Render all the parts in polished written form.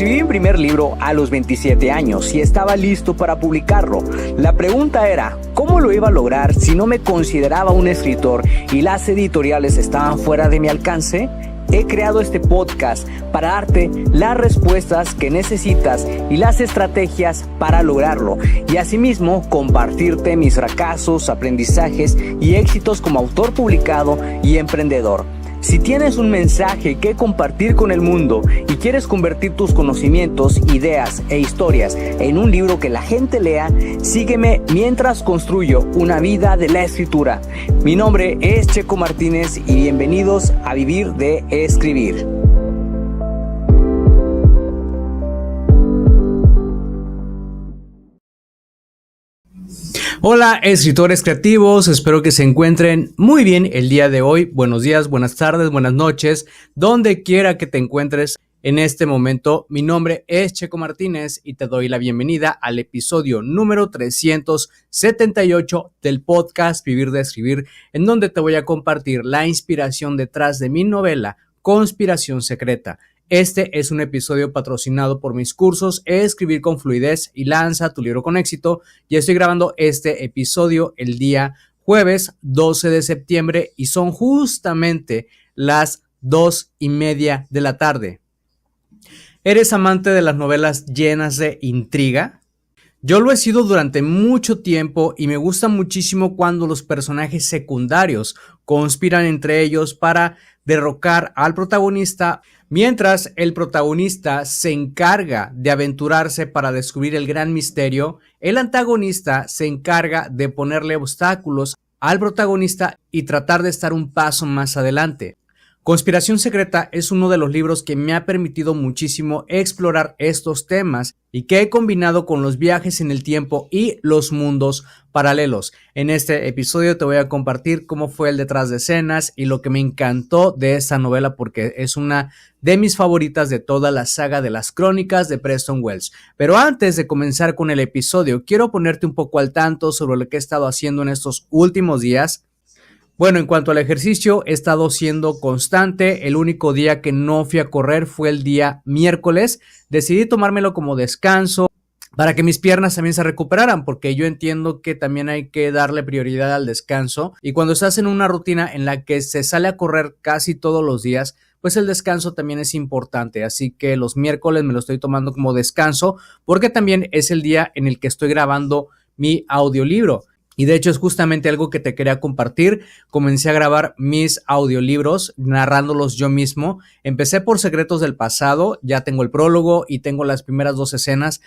Escribí mi primer libro a los 27 años y estaba listo para publicarlo. La pregunta era, ¿cómo lo iba a lograr si no me consideraba un escritor y las editoriales estaban fuera de mi alcance? He creado este podcast para darte las respuestas que necesitas y las estrategias para lograrlo, y asimismo compartirte mis fracasos, aprendizajes y éxitos como autor publicado y emprendedor. Si tienes un mensaje que compartir con el mundo y quieres convertir tus conocimientos, ideas e historias en un libro que la gente lea, sígueme mientras construyo una vida de la escritura. Mi nombre es Checo Martínez y bienvenidos a Vivir de Escribir. Hola escritores creativos, espero que se encuentren muy bien el día de hoy. Buenos días, buenas tardes, buenas noches, donde quiera que te encuentres en este momento. Mi nombre es Checo Martínez y te doy la bienvenida al episodio número 378 del podcast Vivir de Escribir, en donde te voy a compartir la inspiración detrás de mi novela Conspiración Secreta. Este es un episodio patrocinado por mis cursos Escribir con Fluidez y Lanza tu libro con éxito, y estoy grabando este episodio el día jueves 12 de septiembre y son justamente las 2:30 de la tarde. ¿Eres amante de las novelas llenas de intriga? Yo lo he sido durante mucho tiempo y me gusta muchísimo cuando los personajes secundarios conspiran entre ellos para derrocar al protagonista, mientras el protagonista se encarga de aventurarse para descubrir el gran misterio. El antagonista se encarga de ponerle obstáculos al protagonista y tratar de estar un paso más adelante. Conspiración Secreta es uno de los libros que me ha permitido muchísimo explorar estos temas y que he combinado con los viajes en el tiempo y los mundos paralelos. En este episodio te voy a compartir cómo fue el detrás de escenas y lo que me encantó de esta novela, porque es una de mis favoritas de toda la saga de las crónicas de Preston Wells. Pero antes de comenzar con el episodio, quiero ponerte un poco al tanto sobre lo que he estado haciendo en estos últimos días. Bueno, en cuanto al ejercicio, he estado siendo constante. El único día que no fui a correr fue el día miércoles. Decidí tomármelo como descanso para que mis piernas también se recuperaran, porque yo entiendo que también hay que darle prioridad al descanso. Y cuando estás en una rutina en la que se sale a correr casi todos los días, pues el descanso también es importante. Así que los miércoles me lo estoy tomando como descanso, porque también es el día en el que estoy grabando mi audiolibro. Y de hecho es justamente algo que te quería compartir. Comencé a grabar mis audiolibros narrándolos yo mismo. Empecé por Secretos del Pasado, ya tengo el prólogo y tengo las primeras 2 escenas.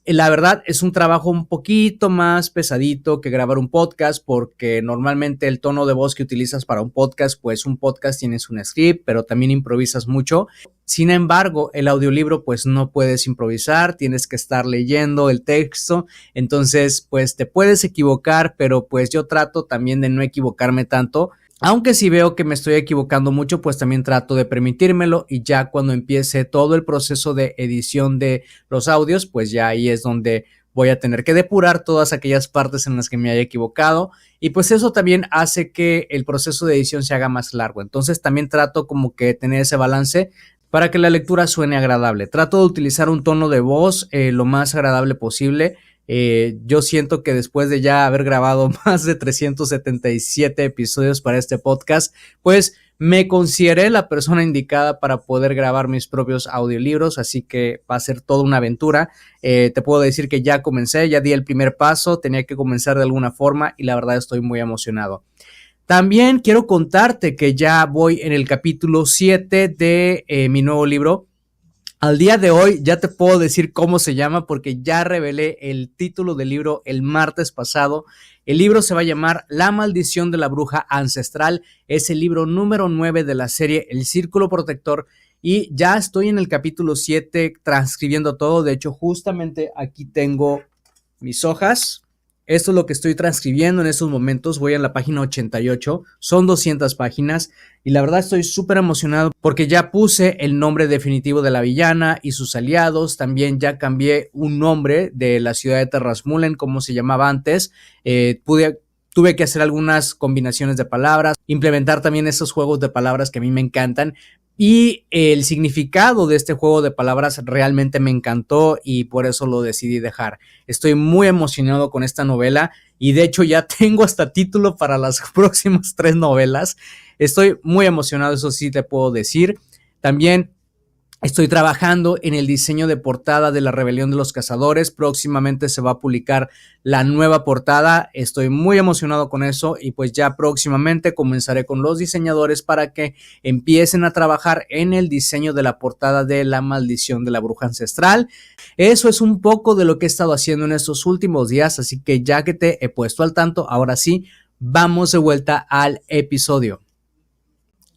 La verdad es un trabajo un poquito más pesadito que grabar un podcast, porque normalmente el tono de voz que utilizas para un podcast, pues un podcast tienes un script, pero también improvisas mucho. Sin embargo, el audiolibro pues no puedes improvisar, tienes que estar leyendo el texto, entonces pues te puedes equivocar, pero pues yo trato también de no equivocarme tanto. Aunque si veo que me estoy equivocando mucho, pues también trato de permitírmelo, y ya cuando empiece todo el proceso de edición de los audios, pues ya ahí es donde voy a tener que depurar todas aquellas partes en las que me haya equivocado, y pues eso también hace que el proceso de edición se haga más largo. Entonces también trato como que tener ese balance para que la lectura suene agradable. Trato de utilizar un tono de voz lo más agradable posible. Yo siento que después de ya haber grabado más de 377 episodios para este podcast, pues me consideré la persona indicada para poder grabar mis propios audiolibros, así que va a ser toda una aventura. Te puedo decir que ya comencé, ya di el primer paso, tenía que comenzar de alguna forma y la verdad estoy muy emocionado. También quiero contarte que ya voy en el capítulo 7 de mi nuevo libro. Al día de hoy ya te puedo decir cómo se llama, porque ya revelé el título del libro el martes pasado. El libro se va a llamar La Maldición de la Bruja Ancestral. Es el libro número 9 de la serie El Círculo Protector. Y ya estoy en el capítulo 7 transcribiendo todo. De hecho, justamente aquí tengo mis hojas. Esto es lo que estoy transcribiendo en estos momentos. Voy a la página 88. Son 200 páginas. Y la verdad estoy súper emocionado porque ya puse el nombre definitivo de la villana y sus aliados. También ya cambié un nombre de la ciudad de Terrasmulen, como se llamaba antes. Tuve que hacer algunas combinaciones de palabras, implementar también esos juegos de palabras que a mí me encantan. Y el significado de este juego de palabras realmente me encantó y por eso lo decidí dejar. Estoy muy emocionado con esta novela y de hecho ya tengo hasta título para las próximas 3 novelas. Estoy muy emocionado, eso sí te puedo decir. También estoy trabajando en el diseño de portada de La Rebelión de los Cazadores. Próximamente se va a publicar la nueva portada. Estoy muy emocionado con eso y pues ya próximamente comenzaré con los diseñadores para que empiecen a trabajar en el diseño de la portada de La Maldición de la Bruja Ancestral. Eso es un poco de lo que he estado haciendo en estos últimos días, así que ya que te he puesto al tanto, ahora sí, vamos de vuelta al episodio.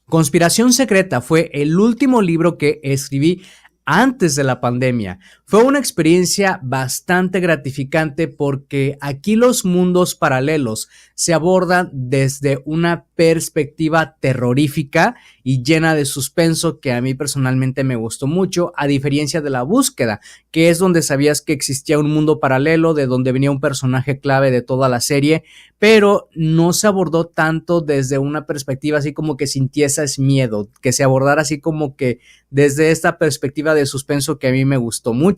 Conspiración Secreta fue el último libro que escribí antes de la pandemia. Fue una experiencia bastante gratificante porque aquí los mundos paralelos se abordan desde una perspectiva terrorífica y llena de suspenso que a mí personalmente me gustó mucho, a diferencia de La Búsqueda, que es donde sabías que existía un mundo paralelo de donde venía un personaje clave de toda la serie, pero no se abordó tanto desde una perspectiva así como que sintieses miedo, que se abordara así como que desde esta perspectiva de suspenso que a mí me gustó mucho.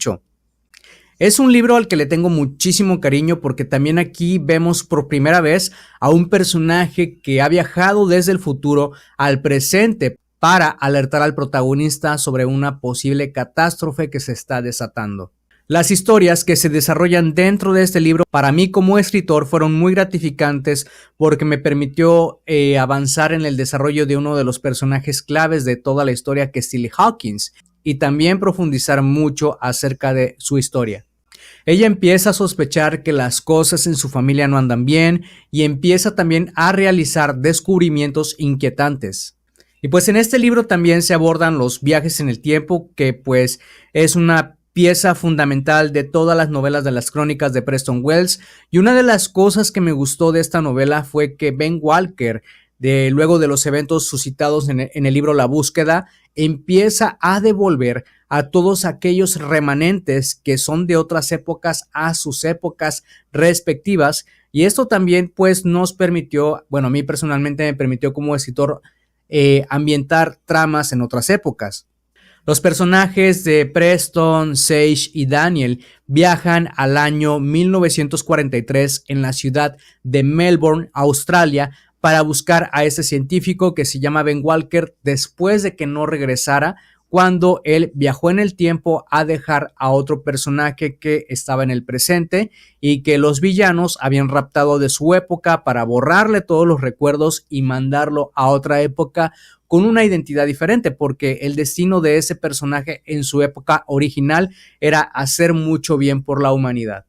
Es un libro al que le tengo muchísimo cariño porque también aquí vemos por primera vez a un personaje que ha viajado desde el futuro al presente para alertar al protagonista sobre una posible catástrofe que se está desatando. Las historias que se desarrollan dentro de este libro para mí como escritor fueron muy gratificantes porque me permitió avanzar en el desarrollo de uno de los personajes claves de toda la historia, que es Tilly Hawkins, y también profundizar mucho acerca de su historia. Ella empieza a sospechar que las cosas en su familia no andan bien y empieza también a realizar descubrimientos inquietantes. Y pues en este libro también se abordan los viajes en el tiempo, que pues es una pieza fundamental de todas las novelas de las crónicas de Preston Wells. Y una de las cosas que me gustó de esta novela fue que Ben Walker, luego de los eventos suscitados en el libro La Búsqueda, empieza a devolver a todos aquellos remanentes que son de otras épocas a sus épocas respectivas, y esto también pues nos permitió, bueno, a mí personalmente me permitió como escritor ambientar tramas en otras épocas. Los personajes de Preston, Sage y Daniel viajan al año 1943 en la ciudad de Melbourne, Australia, para buscar a ese científico que se llama Ben Walker después de que no regresara, cuando él viajó en el tiempo a dejar a otro personaje que estaba en el presente y que los villanos habían raptado de su época para borrarle todos los recuerdos y mandarlo a otra época con una identidad diferente, porque el destino de ese personaje en su época original era hacer mucho bien por la humanidad.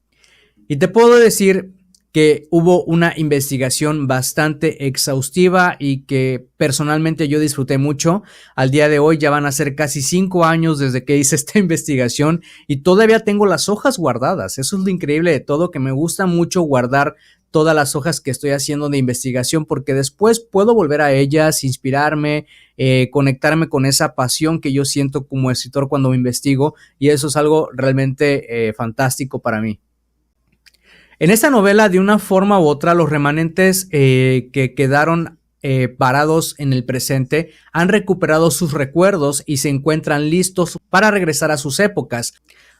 Y te puedo decir que hubo una investigación bastante exhaustiva y que personalmente yo disfruté mucho. Al día de hoy ya van a ser casi 5 años desde que hice esta investigación y todavía tengo las hojas guardadas. Eso es lo increíble de todo, que me gusta mucho guardar todas las hojas que estoy haciendo de investigación, porque después puedo volver a ellas, inspirarme, conectarme con esa pasión que yo siento como escritor cuando me investigo, y eso es algo realmente fantástico para mí. En esta novela, de una forma u otra, los remanentes que quedaron parados en el presente han recuperado sus recuerdos y se encuentran listos para regresar a sus épocas.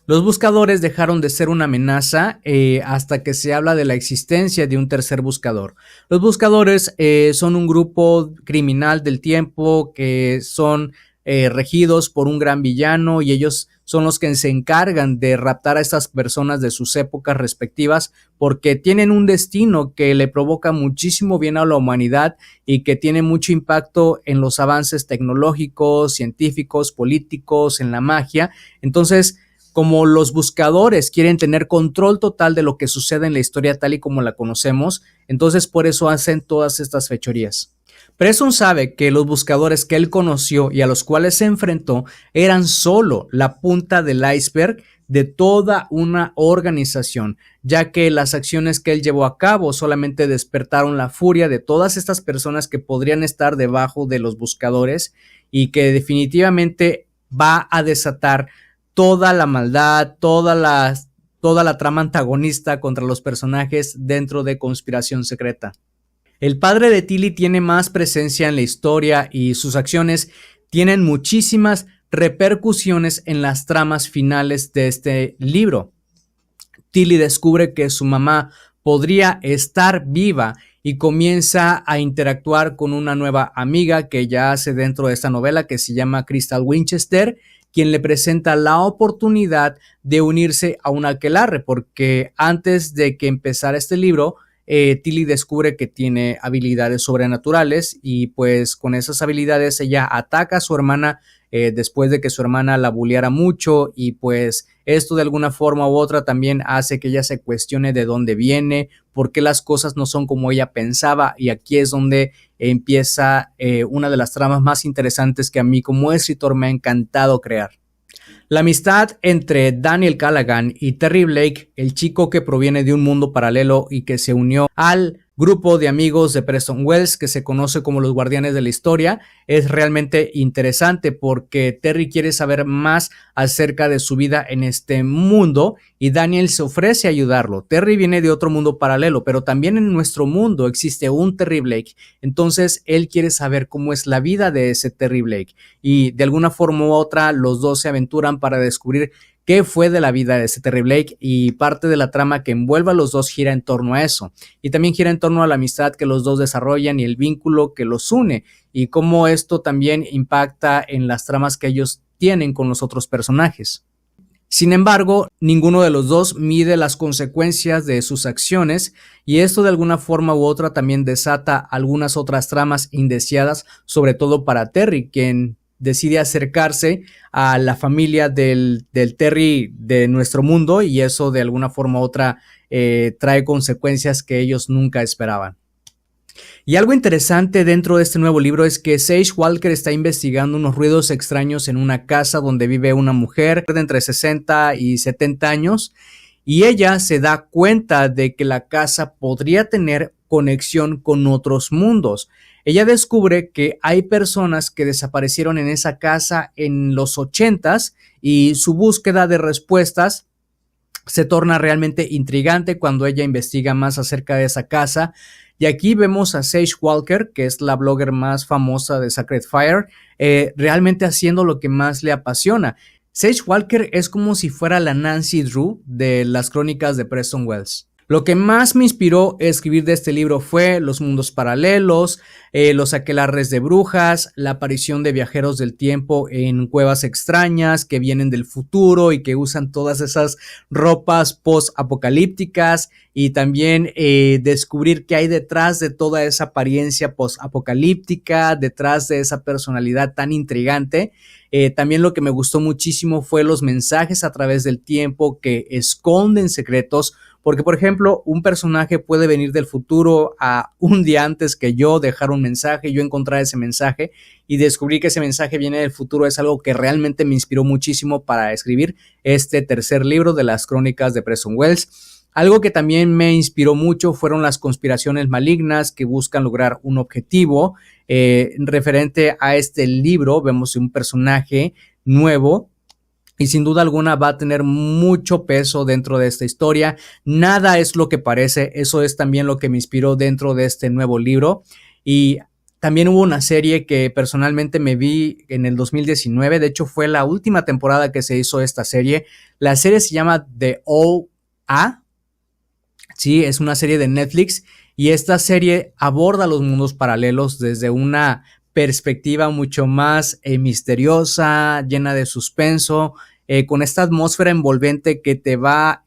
Los buscadores dejaron de ser una amenaza hasta que se habla de la existencia de un tercer buscador. Los buscadores son un grupo criminal del tiempo que son regidos por un gran villano, y ellos son los que se encargan de raptar a estas personas de sus épocas respectivas, porque tienen un destino que le provoca muchísimo bien a la humanidad y que tiene mucho impacto en los avances tecnológicos, científicos, políticos, en la magia. Entonces, como los buscadores quieren tener control total de lo que sucede en la historia tal y como la conocemos, entonces por eso hacen todas estas fechorías. Preston sabe que los buscadores que él conoció y a los cuales se enfrentó eran solo la punta del iceberg de toda una organización, ya que las acciones que él llevó a cabo solamente despertaron la furia de todas estas personas que podrían estar debajo de los buscadores, y que definitivamente va a desatar toda la maldad, toda la trama antagonista contra los personajes dentro de Conspiración Secreta. El padre de Tilly tiene más presencia en la historia y sus acciones tienen muchísimas repercusiones en las tramas finales de este libro. Tilly descubre que su mamá podría estar viva y comienza a interactuar con una nueva amiga que ella hace dentro de esta novela, que se llama Crystal Winchester, quien le presenta la oportunidad de unirse a un aquelarre, porque antes de que empezara este libro, Tilly descubre que tiene habilidades sobrenaturales y pues con esas habilidades ella ataca a su hermana después de que su hermana la bulleara mucho, y pues esto de alguna forma u otra también hace que ella se cuestione de dónde viene, por qué las cosas no son como ella pensaba, y aquí es donde empieza una de las tramas más interesantes que a mí como escritor me ha encantado crear. La amistad entre Daniel Callaghan y Terry Blake, el chico que proviene de un mundo paralelo y que se unió al grupo de amigos de Preston Wells, que se conoce como los Guardianes de la Historia, es realmente interesante porque Terry quiere saber más acerca de su vida en este mundo y Daniel se ofrece a ayudarlo. Terry viene de otro mundo paralelo, pero también en nuestro mundo existe un Terry Blake, entonces él quiere saber cómo es la vida de ese Terry Blake y de alguna forma u otra los dos se aventuran para descubrir qué fue de la vida de ese Terry Blake, y parte de la trama que envuelve a los dos gira en torno a eso, y también gira en torno a la amistad que los dos desarrollan y el vínculo que los une, y cómo esto también impacta en las tramas que ellos tienen con los otros personajes. Sin embargo, ninguno de los dos mide las consecuencias de sus acciones, y esto de alguna forma u otra también desata algunas otras tramas indeseadas, sobre todo para Terry, quien decide acercarse a la familia del Terry de nuestro mundo, y eso de alguna forma u otra trae consecuencias que ellos nunca esperaban. Y algo interesante dentro de este nuevo libro es que Sage Walker está investigando unos ruidos extraños en una casa donde vive una mujer de entre 60 y 70 años, y ella se da cuenta de que la casa podría tener conexión con otros mundos. Ella descubre que hay personas que desaparecieron en esa casa en los 80s y su búsqueda de respuestas se torna realmente intrigante cuando ella investiga más acerca de esa casa. Y aquí vemos a Sage Walker, que es la blogger más famosa de Sacred Fire, realmente haciendo lo que más le apasiona. Sage Walker es como si fuera la Nancy Drew de las crónicas de Preston Wells. Lo que más me inspiró a escribir de este libro fue los mundos paralelos, los aquelarres de brujas, la aparición de viajeros del tiempo en cuevas extrañas que vienen del futuro y que usan todas esas ropas post-apocalípticas, y también descubrir qué hay detrás de toda esa apariencia post-apocalíptica, detrás de esa personalidad tan intrigante. También lo que me gustó muchísimo fue los mensajes a través del tiempo que esconden secretos, porque por ejemplo un personaje puede venir del futuro a un día antes que yo, dejar un mensaje, yo encontrar ese mensaje y descubrir que ese mensaje viene del futuro. Es algo que realmente me inspiró muchísimo para escribir este tercer libro de las crónicas de Preston Wells. Algo que también me inspiró mucho fueron las conspiraciones malignas que buscan lograr un objetivo. Referente a este libro vemos un personaje nuevo y sin duda alguna va a tener mucho peso dentro de esta historia. Nada es lo que parece, eso es también lo que me inspiró dentro de este nuevo libro. Y también hubo una serie que personalmente me vi en el 2019, de hecho fue la última temporada que se hizo esta serie. La serie se llama The O.A. Sí, es una serie de Netflix y esta serie aborda los mundos paralelos desde una perspectiva mucho más misteriosa, llena de suspenso, con esta atmósfera envolvente que te va,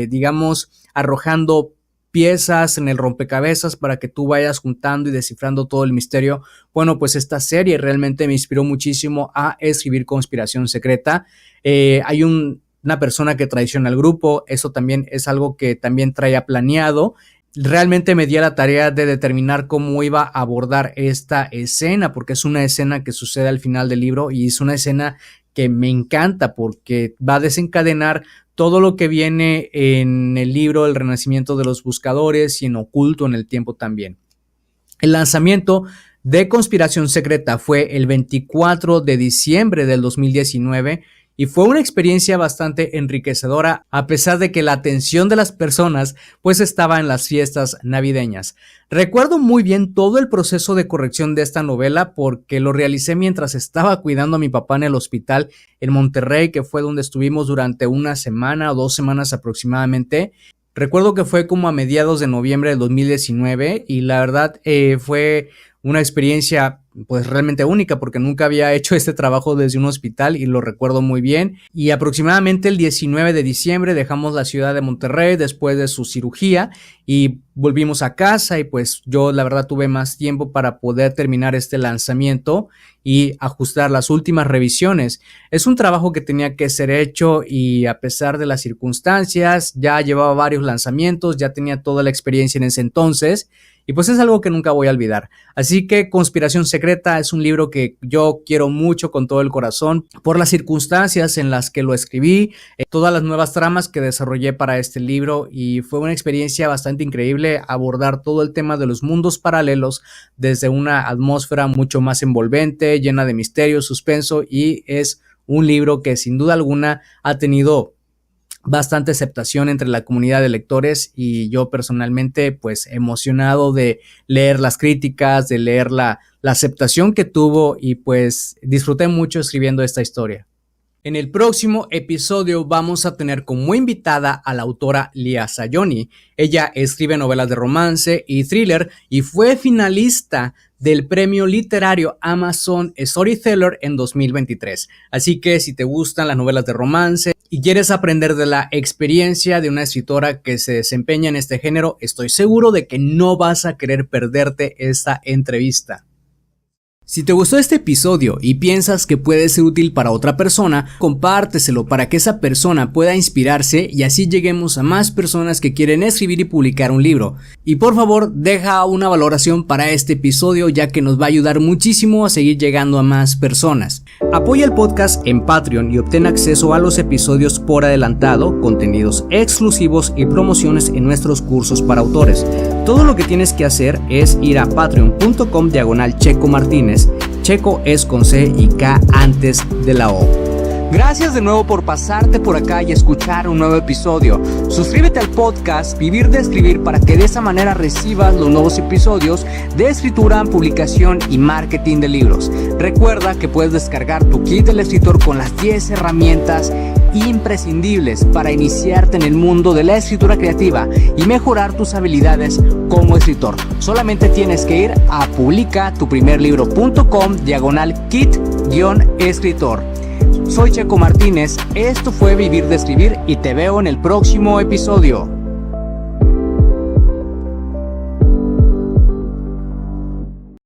digamos, arrojando piezas en el rompecabezas para que tú vayas juntando y descifrando todo el misterio. Bueno, pues esta serie realmente me inspiró muchísimo a escribir Conspiración Secreta. Hay una persona que traiciona al grupo, eso también es algo que también traía planeado. Realmente me di a la tarea de determinar cómo iba a abordar esta escena, porque es una escena que sucede al final del libro y es una escena que me encanta porque va a desencadenar todo lo que viene en el libro El Renacimiento de los Buscadores y en Oculto en el Tiempo también. El lanzamiento de Conspiración Secreta fue el 24 de diciembre del 2019 y fue una experiencia bastante enriquecedora a pesar de que la atención de las personas pues estaba en las fiestas navideñas. Recuerdo muy bien todo el proceso de corrección de esta novela porque lo realicé mientras estaba cuidando a mi papá en el hospital en Monterrey, que fue donde estuvimos durante una semana o 2 semanas aproximadamente. Recuerdo que fue como a mediados de noviembre del 2019 y la verdad fue una experiencia pues realmente única porque nunca había hecho este trabajo desde un hospital y lo recuerdo muy bien. Y aproximadamente el 19 de diciembre dejamos la ciudad de Monterrey después de su cirugía y volvimos a casa y pues yo la verdad tuve más tiempo para poder terminar este lanzamiento y ajustar las últimas revisiones. Es un trabajo que tenía que ser hecho y a pesar de las circunstancias ya llevaba varios lanzamientos, ya tenía toda la experiencia en ese entonces. Y pues es algo que nunca voy a olvidar. Así que Conspiración Secreta es un libro que yo quiero mucho con todo el corazón por las circunstancias en las que lo escribí, todas las nuevas tramas que desarrollé para este libro y fue una experiencia bastante increíble abordar todo el tema de los mundos paralelos desde una atmósfera mucho más envolvente, llena de misterio, suspenso y es un libro que sin duda alguna ha tenido bastante aceptación entre la comunidad de lectores y yo personalmente pues emocionado de leer las críticas, de leer la aceptación que tuvo y pues disfruté mucho escribiendo esta historia. En el próximo episodio vamos a tener como invitada a la autora Lia Sayoni. Ella escribe novelas de romance y thriller y fue finalista del premio literario Amazon Storyteller en 2023. Así que si te gustan las novelas de romance y quieres aprender de la experiencia de una escritora que se desempeña en este género, estoy seguro de que no vas a querer perderte esta entrevista. Si te gustó este episodio y piensas que puede ser útil para otra persona, compárteselo para que esa persona pueda inspirarse y así lleguemos a más personas que quieren escribir y publicar un libro. Y por favor, deja una valoración para este episodio ya que nos va a ayudar muchísimo a seguir llegando a más personas. Apoya el podcast en Patreon y obtén acceso a los episodios por adelantado, contenidos exclusivos y promociones en nuestros cursos para autores. Todo lo que tienes que hacer es ir a patreon.com/Checo Martínez. Checo es con C y K antes de la O. Gracias de nuevo por pasarte por acá y escuchar un nuevo episodio. Suscríbete al podcast Vivir de Escribir para que de esa manera recibas los nuevos episodios de escritura, publicación y marketing de libros. Recuerda que puedes descargar tu kit del escritor con las 10 herramientas imprescindibles para iniciarte en el mundo de la escritura creativa y mejorar tus habilidades como escritor. Solamente tienes que ir a publicatuprimerlibro.com/kit-escritor. Soy Checo Martínez, esto fue Vivir de Escribir y te veo en el próximo episodio.